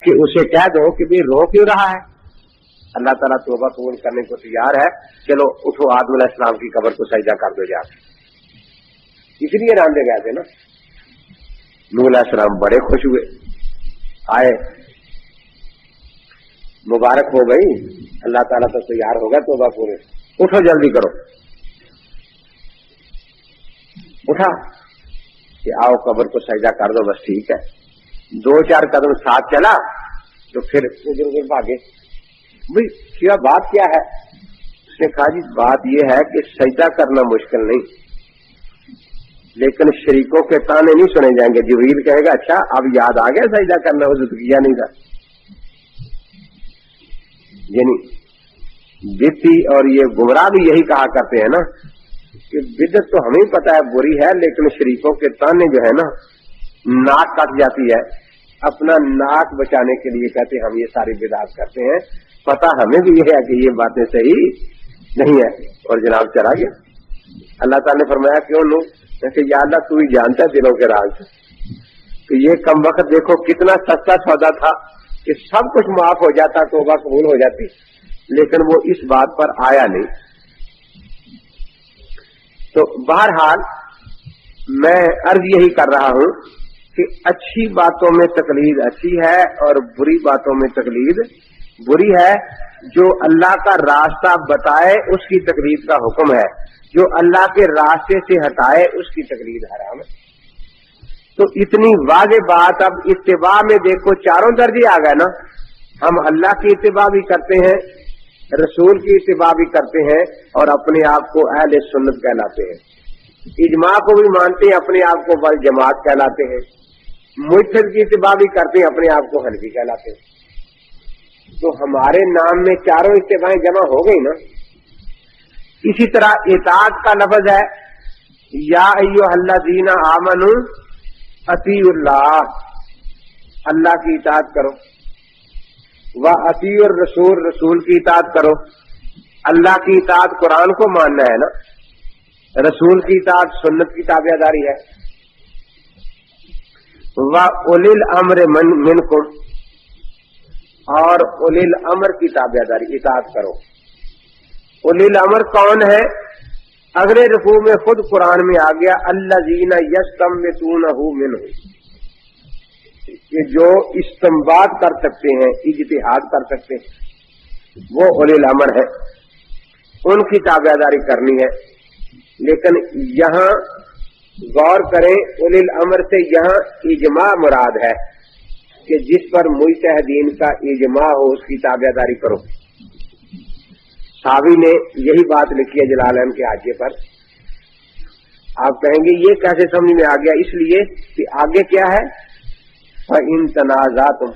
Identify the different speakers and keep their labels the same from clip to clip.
Speaker 1: کہ اسے کہہ دو کہ بھئی رو کیوں رہا ہے؟ اللہ تعالیٰ توبہ قبول کرنے کو تیار ہے، چلو اٹھو آدم علیہ السلام کی قبر کو سجدہ کر دو جا کے۔ اس لیے راندے گئے تھے نا۔ نوح علیہ السلام بڑے خوش ہوئے، آئے، مبارک ہو گئی، اللہ تعالیٰ تو تیار ہوگا توبہ پورے، اٹھو جلدی کرو۔ اٹھا کہ آؤ قبر کو سجدہ کر دو، بس ٹھیک ہے۔ دو چار قدم ساتھ چلا تو پھر ادھر ادھر بھاگے۔ بھئی کیا بات کیا ہے؟ اس نے کہا جی بات یہ ہے کہ سجدہ کرنا مشکل نہیں، لیکن شریکوں کے تانے نہیں سنے جائیں گے۔ جبریل کہے گا اچھا اب یاد آ گیا سجدہ کرنا، وہ کیا نہیں تھا۔ یعنی بدتی اور یہ گمراہ بھی یہی کہا کرتے ہیں نا کہ بدت تو ہمیں پتہ ہے بری ہے، لیکن شریکوں کے تانے جو ہے نا، ناک کٹ جاتی ہے، اپنا ناک بچانے کے لیے کہتے ہیں ہم یہ ساری بدعات کرتے ہیں، پتہ ہمیں بھی یہ ہے کہ یہ باتیں صحیح نہیں ہے، اور جناب چلا گیا۔ اللہ تعالیٰ نے فرمایا کیوں نو؟ کہ یا اللہ تو ہی جانتا ہے دلوں کے راز، کہ یہ کم وقت دیکھو کتنا سستا سودا تھا کہ سب کچھ معاف ہو جاتا، توبہ قبول ہو جاتی، لیکن وہ اس بات پر آیا نہیں۔ تو بہرحال میں عرض یہی کر رہا ہوں کہ اچھی باتوں میں تقلید اچھی ہے اور بری باتوں میں تقلید بری ہے۔ جو اللہ کا راستہ بتائے اس کی تقلید کا حکم ہے، جو اللہ کے راستے سے ہٹائے اس کی تقلید حرام ہے۔ تو اتنی واضح بات، اب اتباع میں دیکھو چاروں درجے آ گئے نا۔ ہم اللہ کی اتباع بھی کرتے ہیں، رسول کی اتباع بھی کرتے ہیں، اور اپنے آپ کو اہل سنت کہلاتے ہیں، اجماع کو بھی مانتے ہیں، اپنے آپ کو والجماعت کہلاتے ہیں، مجتہد کی اتباع بھی کرتے ہیں، اپنے آپ کو حنفی کہلاتے ہیں۔ تو ہمارے نام میں چاروں اتباعیں جمع ہو گئی نا۔ اسی طرح اطاعت کا لفظ ہے، یا ایھا الذین آمنوا اطیعوا اللہ، اللہ کی اطاعت کرو، واطیعوا الرسول، رسول کی اطاعت کرو۔ اللہ کی اطاعت قرآن کو ماننا ہے نا، رسول کی اطاعت سنت کی تابعداری ہے۔ وَأُولِي الْأَمْرِ مِنْکُمْ، اور اولی الامر کی تابعداری اطاعت کرو۔ اولی الامر کون ہے؟ اگلے رکوع میں خود قرآن میں آ گیا الذین یستنبطونہ منہ، کہ جو استنباط کر سکتے ہیں، اجتہاد کر سکتے ہیں، وہ اولی الامر ہے، ان کی تابعداری کرنی ہے۔ لیکن یہاں غور کریں، اولی الامر سے یہاں اجماع مراد ہے کہ جس پر مجتہدین کا اجماع ہو اس کی تابعداری کرو۔ صحابی نے یہی بات لکھی ہے جلالین کے حاشیے پر۔ آپ کہیں گے یہ کیسے سمجھ میں آ گیا؟ اس لیے کہ آگے کیا ہے، فَإِن تَنَازَعْتُمْ،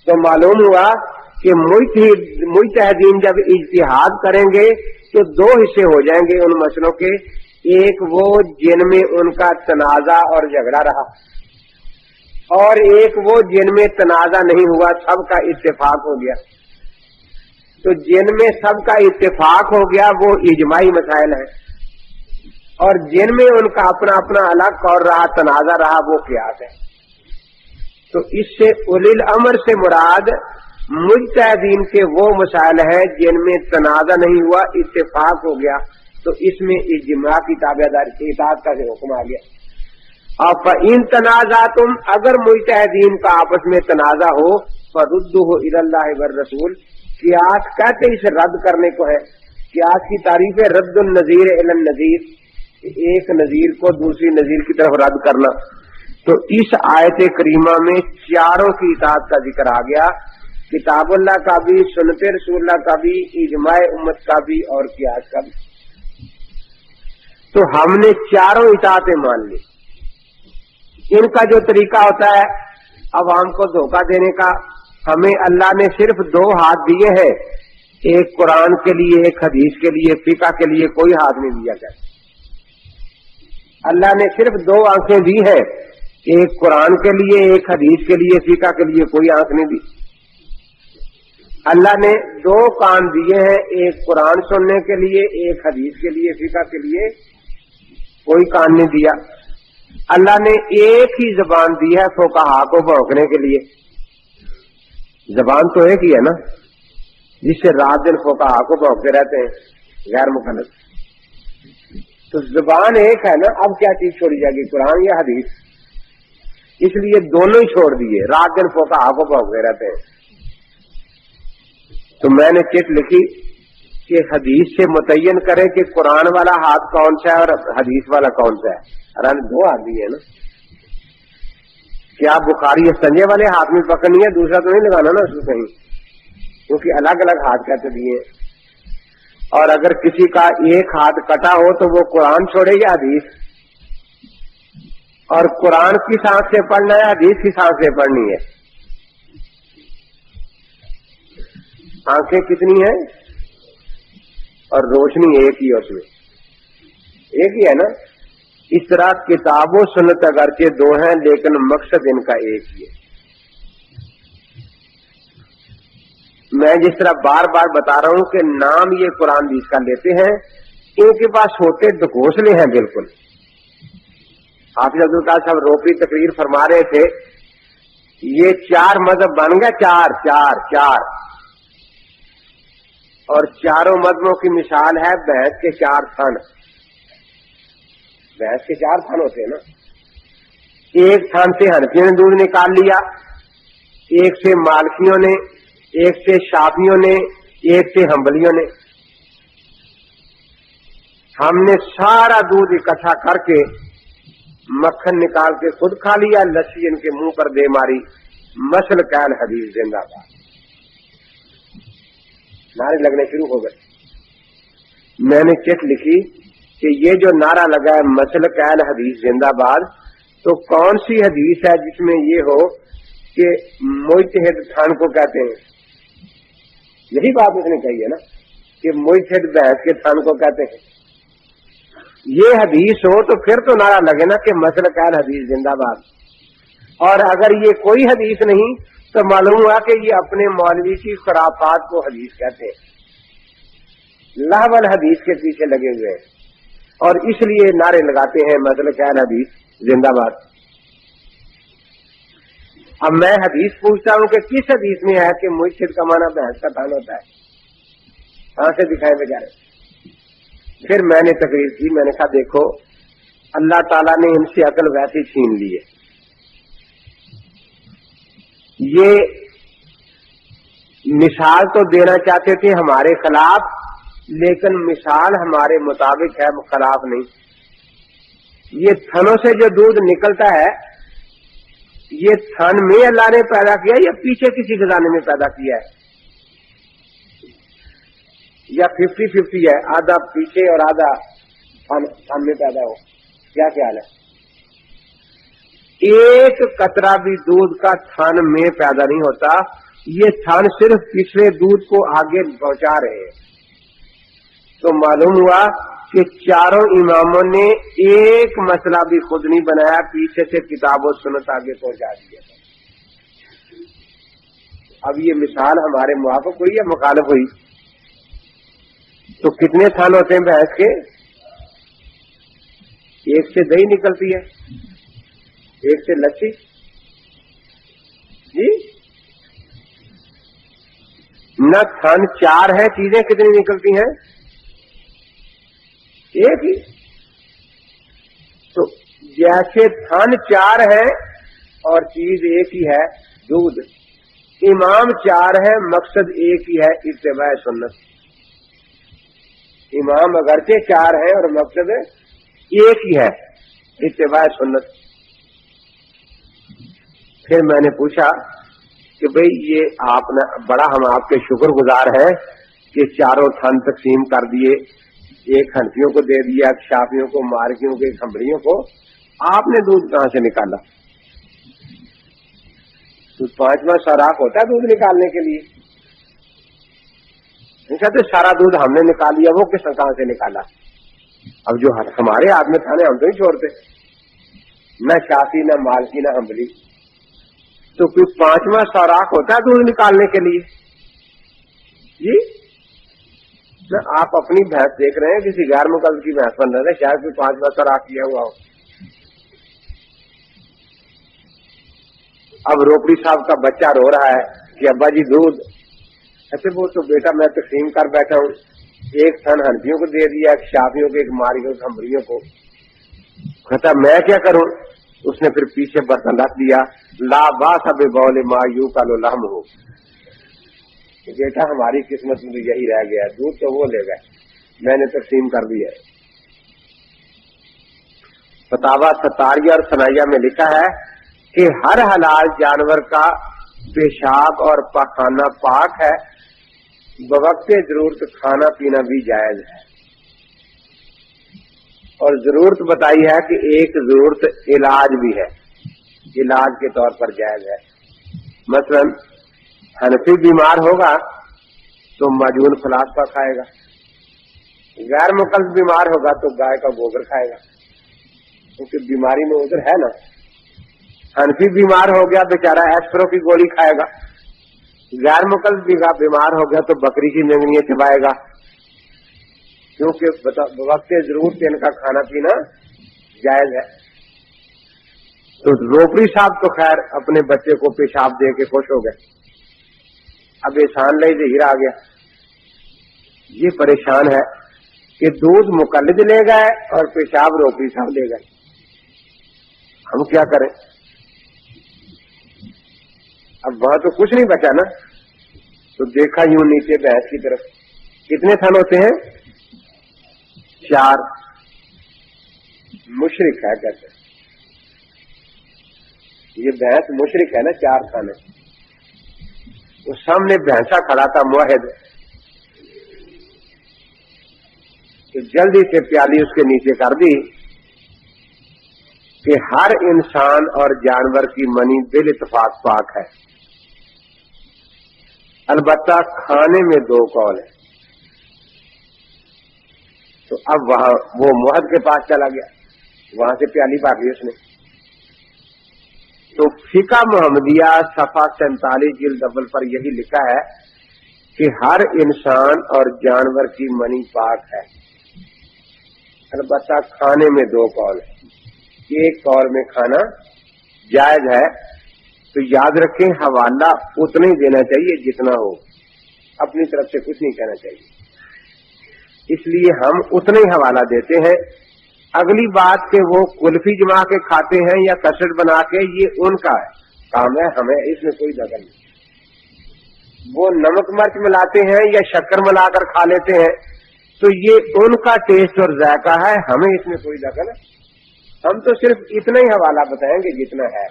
Speaker 1: تو معلوم ہوا کہ مجتہدین جب اجتہاد کریں گے تو دو حصے ہو جائیں گے ان مسئلوں کے، ایک وہ جن میں ان کا تنازع اور جھگڑا رہا، اور ایک وہ جن میں تنازع نہیں ہوا، سب کا اتفاق ہو گیا۔ تو جن میں سب کا اتفاق ہو گیا وہ اجماعی مسائل ہیں، اور جن میں ان کا اپنا اپنا الگ قول رہا، تنازع رہا، وہ قیاس ہے۔ تو اس سے اولی الامر سے مراد مجتہدین کے وہ مسائل ہیں جن میں تنازع نہیں ہوا، اتفاق ہو گیا، تو اس میں اجماع کی تابعداری، اطاعت کا حکم آ گیا۔ اور فَإِن تَنَازَعْتُمْ، اگر مجتہدین کا آپس میں تنازع ہو، فَرُدُّوهُ إِلَى اللَّهِ وَالرَّسُولِ، قیاس کہتے اسے رد کرنے کو ہے۔ قیاس کی تعریف ہے رد النظیر الی النظیر، ایک نظیر کو دوسری نظیر کی طرف رد کرنا۔ تو اس آیت کریمہ میں چاروں کی اطاعت کا ذکر آ گیا، کتاب اللہ کا بھی، سنت رسول اللہ کا بھی، اجماع امت کا بھی، اور قیاس کا بھی۔ تو ہم نے چاروں اطاعتیں مان لی۔ ان کا جو طریقہ ہوتا ہے عوام کو دھوکہ دینے کا، ہمیں اللہ نے صرف دو ہاتھ دیے ہیں، ایک قرآن کے لیے، ایک حدیث کے لیے، فقہ کے لیے کوئی ہاتھ نہیں دیا گیا۔ اللہ نے صرف دو آنکھیں دی ہیں، ایک قرآن کے لیے، ایک حدیث کے لیے، فقہ کے لیے کوئی آنکھ نہیں دی۔ اللہ نے دو کان دیے ہیں، ایک قرآن سننے کے لیے، ایک حدیث کے لیے، فقہ کے لیے کوئی کان نہیں دیا۔ اللہ نے ایک ہی زبان دی ہے فقہا کو بھونکنے کے لیے. زبان تو ایک ہی ہے نا جس سے رات دن فقہا کو بھونکتے رہتے ہیں غیر مکلف. تو زبان ایک ہے نا، اب کیا چیز چھوڑی جائے گی، قرآن یا حدیث؟ اس لیے دونوں ہی چھوڑ دیے، رات دن فقہا کو بھونکتے رہتے ہیں. تو میں نے چٹ لکھی کہ حدیث سے متعین کریں کہ قرآن والا ہاتھ کون سا ہے اور حدیث والا کون سا ہے. ارے دو آدمی ہے نا، کیا بخاری سنجے والے ہاتھ میں پکڑنی ہے، دوسرا تو نہیں لگانا نا اس کو کہیں، کیونکہ الگ الگ ہاتھ کہتے دیے. اور اگر کسی کا ایک ہاتھ کٹا ہو تو وہ قرآن چھوڑے یا حدیث؟ اور قرآن کی سانس سے پڑھنا ہے، حدیث کی سانس سے پڑھنی ہے. آنکھیں کتنی ہیں اور روشنی ایک ہی ہے، اس میں ایک ہی ہے نا. اس طرح کتاب و سنت اگرچہ دو ہیں لیکن مقصد ان کا ایک ہی ہے. میں جس طرح بار بار بتا رہا ہوں کہ نام یہ قرآن حدیث کا لیتے ہیں، ان کے پاس ہوتے ڈھکوسلے ہیں بالکل. حافظ عبدالقادر صاحب روپی تقریر فرما رہے تھے، یہ چار مذہب بن گئے، چار اور چاروں مذہبوں کی مثال ہے بھینس کے 4 تھن. بھینس کے 4 تھن ہوتے ہیں نا، ایک تھن سے حنفیوں نے دودھ نکال لیا، ایک سے مالکیوں نے، ایک سے شافیوں نے، ایک سے حنبلیوں نے. ہم نے سارا دودھ اکٹھا کر کے مکھن نکال کے خود کھا لیا، لسی ان کے منہ پر دے ماری. مسل کین حدیث زندہ باد، نعرے لگنے شروع ہو گئے. میں نے چٹ لکھی کہ یہ جو نعرہ لگا ہے مسل کین حدیث زندہ باد، تو کون سی حدیث ہے جس میں یہ ہو کہ مجتہد تھن کو کہتے ہیں؟ یہی بات اس نے کہی ہے نا کہ مجتہد بحث کے تھن کو کہتے ہیں. یہ حدیث ہو تو پھر تو نعرہ لگے نا کہ مسل کین حدیث زندہ باد. اور اگر یہ کوئی حدیث نہیں تو معلوم ہوا کہ یہ اپنے مولوی کی خرافات کو حدیث کہتے ہیں، لہو الحدیث کے پیچھے لگے ہوئے ہیں، اور اس لیے نعرے لگاتے ہیں مسل کین حدیث زندہ باد. اب میں حدیث پوچھتا ہوں کہ کس حدیث میں ہے کہ مجتہد کا معنی بحث کا تھن ہوتا ہے؟ کہاں سے دکھائے بیچارے. پھر میں نے تقریر کی، میں نے کہا دیکھو اللہ تعالیٰ نے ان سے عقل ویسی چھین لی ہے. یہ مثال تو دینا چاہتے تھے ہمارے خلاف، لیکن مثال ہمارے مطابق ہے، خلاف نہیں. یہ تھنوں سے جو دودھ نکلتا ہے، یہ تھن میں اللہ نے پیدا کیا یا پیچھے کسی خزانے میں پیدا کیا ہے، یا 50-50 ہے، آدھا پیچھے اور آدھا تھن میں پیدا ہو؟ کیا خیال ہے؟ ایک قطرہ بھی دودھ کا تھن میں پیدا نہیں ہوتا، یہ تھن صرف پچھلے دودھ کو آگے پہنچا رہے ہیں. تو معلوم ہوا کہ چاروں اماموں نے ایک مسئلہ بھی خود نہیں بنایا، پیچھے سے کتاب و سنت آگے پہنچا دیا. اب یہ مثال ہمارے موافق ہوئی یا مخالف ہوئی؟ تو کتنے تھن ہوتے ہیں بھینس کے؟ ایک سے دہی نکلتی ہے، ایک سے لسی. جی نہ تھن 4 ہے، چیزیں کتنی نکلتی ہیں؟ ایک ہی. تو جیسے تھن 4 ہے اور چیز ایک ہی ہے، دودھ، امام 4 ہے، مقصد ایک ہی ہے، اتباع سنت. امام اگرچہ 4 ہے اور مقصد ایک ہی ہے، اتباع سنت. پھر میں نے پوچھا کہ بھئی یہ آپ نے بڑا، ہم آپ کے شکر گزار ہیں کہ چاروں تھن تقسیم کر دیے، ایک حنفیوں کو دے دیا، ایک شافیوں کو، مالکیوں کو، ایک حنبلیوں کو. آپ نے دودھ کہاں سے نکالا؟ تو 5واں سوراخ ہوتا ہے دودھ نکالنے کے لیے. نہیں کہتے سارا دودھ ہم نے نکال لیا، وہ کہاں سے نکالا؟ اب جو ہمارے ہاتھ میں تھا ہم تو نہیں چھوڑتے، نہ شافی، نہ مالکی، نہ حنبلی. تو کوئی 5واں سوراخ ہوتا ہے دودھ نکالنے کے لیے؟ جی نہ. آپ اپنی بحث دیکھ رہے ہیں، کسی غیر مقلد کی بحث بن رہے ہیں، شاید کوئی 5واں سوراخ کیا ہوا ہو. اب روپڑی صاحب کا بچہ رو رہا ہے کہ ابا جی دودھ. ایسے وہ تو بیٹا میں تقسیم کر بیٹھا ہوں, ایک تھن ہنفیوں کو دے دیا, ایک شافیوں کو, ایک ماریوں کو, ہمریوں کو. کہتا میں کیا کروں؟ اس نے پھر پیچھے برتن رکھ دیا. لا باس اب بول ما یو کا لو لہم ہو. بیٹا ہماری قسمت میں یہی رہ گیا, دودھ تو وہ لے گئے, میں نے تقسیم کر دیا. فتاوا ستاریہ اور ثنائیہ میں لکھا ہے کہ ہر حلال جانور کا پیشاب اور پاخانہ پاک ہے, بوقت ضرورت کھانا پینا بھی جائز ہے. اور ضرورت بتائی ہے کہ ایک ضرورت علاج بھی ہے, علاج کے طور پر جائز ہے. مثلا حنفی بیمار ہوگا تو معجون فلاسفہ کھائے گا, غیر مقلد بیمار ہوگا تو گائے کا گوبر کھائے گا, کیونکہ بیماری میں ادھر ہے نا. حنفی بیمار ہو گیا بیچارہ ایسپرو کی گولی کھائے گا, غیر مقلد بیمار ہو گیا تو بکری کی مینگنیاں چبائے گا, کیونکہ وقت ضرورت ان کا کھانا پینا جائز ہے. تو روپڑی صاحب تو خیر اپنے بچے کو پیشاب دے کے خوش ہو گئے. اب احسان لے ظہیر آ گیا, یہ پریشان ہے کہ دودھ مقلد لے گئے اور پیشاب روپڑی صاحب لے گئے, ہم کیا کریں؟ اب وہاں تو کچھ نہیں بچا نا. تو دیکھا یوں نیچے بھینس کی طرف, کتنے تھن ہوتے ہیں؟ 4. مشرک ہے کہتے ہیں, یہ بھینس مشرک ہے نا, 4 تھن ہے. اس سامنے بھینسا کھڑا تھا موحد, تو جلدی سے پیالی اس کے نیچے کر دی کہ ہر انسان اور جانور کی منی بال اتفاق پاک ہے, البتہ کھانے میں 2 قول ہے. تو اب وہاں وہ موحد کے پاس چلا گیا, وہاں سے پیالی بھر لی اس نے. تو فقہ محمدیہ صفحہ 47 جلد اول پر یہی لکھا ہے کہ ہر انسان اور جانور کی منی پاک ہے, البتہ کھانے میں 2 قول ہے. ایک قول میں کھانا جائز ہے. تو یاد رکھیں حوالہ اتنا ہی دینا چاہیے جتنا ہو, اپنی طرف سے کچھ نہیں کہنا چاہیے. اس لیے ہم اتنا ہی حوالہ دیتے ہیں. اگلی بات کہ وہ کلفی جما کے کھاتے ہیں یا کسٹرڈ بنا کے, یہ ان کا کام ہے, ہمیں اس میں کوئی دخل نہیں. وہ نمک مرچ ملاتے ہیں یا شکر ملا کر کھا لیتے ہیں تو یہ ان کا ٹیسٹ اور ذائقہ ہے, ہمیں اس میں کوئی دخل ہے. ہم تو صرف اتنا ہی حوالہ بتائیں گے جتنا ہے,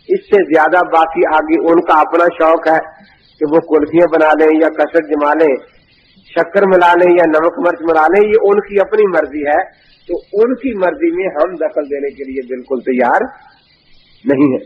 Speaker 1: اس سے زیادہ باقی آگے ان کا اپنا شوق ہے کہ وہ کلفیاں بنا لیں یا کسٹرڈ جما لیں, شکر ملا لیں یا نمک مرچ ملا لیں, یہ ان کی اپنی مرضی ہے. تو ان کی مرضی میں ہم دخل دینے کے لیے بالکل تیار نہیں ہے.